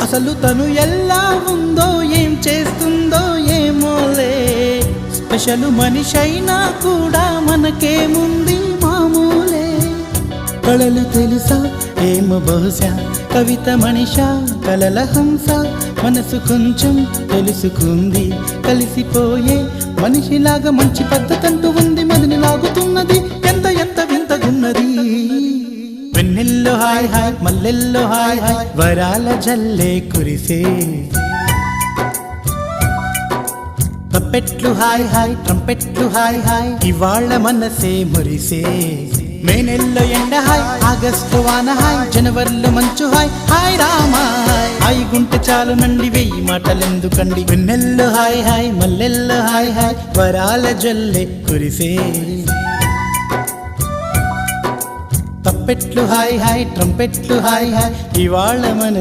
అసలు తను ఎలా ఉందో ఏం చేస్తుందో ఏమోలే, స్పెషల్ మనిషైనా కూడా మనకేముంది మామూలే. కళలు తెలుసా ఏమో బహుశా, కవిత మనిషా కలల హంస, మనసు కొంచెం తెలుసుకుంది కలిసిపోయే మనిషిలాగా, మంచి పద్ధతంటూ ఉంది మదిని లాగుతున్నది, ఎంత ఎంత వింతగున్నది. వెన్నెల్లో హాయ్ హాయ్ మల్లెల్లో హాయ్ హాయ్, వరాల జల్లే కురిసే. తప్పెట్లు హాయ్ హాయ్ ట్రంపెట్లు హాయ్ హాయ్, ఇవాళ మనసే మురిసే. మే నెల్లో ఎండ హాయ్, ఆగస్టు వాన హాయ్, జనవరిలో మంచు హాయ్, హాయ్ రామా హాయ్ గుంటె చాలు నండి వెయ్యి మాటలెందుకండి. వెన్నెల్లో హాయ్ హాయ్ మల్లెల్లో హాయ్ హాయ్, వరాల జల్లే కురిసే. తప్పెట్లు హాయ్ హాయ్ ట్రంపెట్లు హాయ్ హాయ్, ఇవాళ మన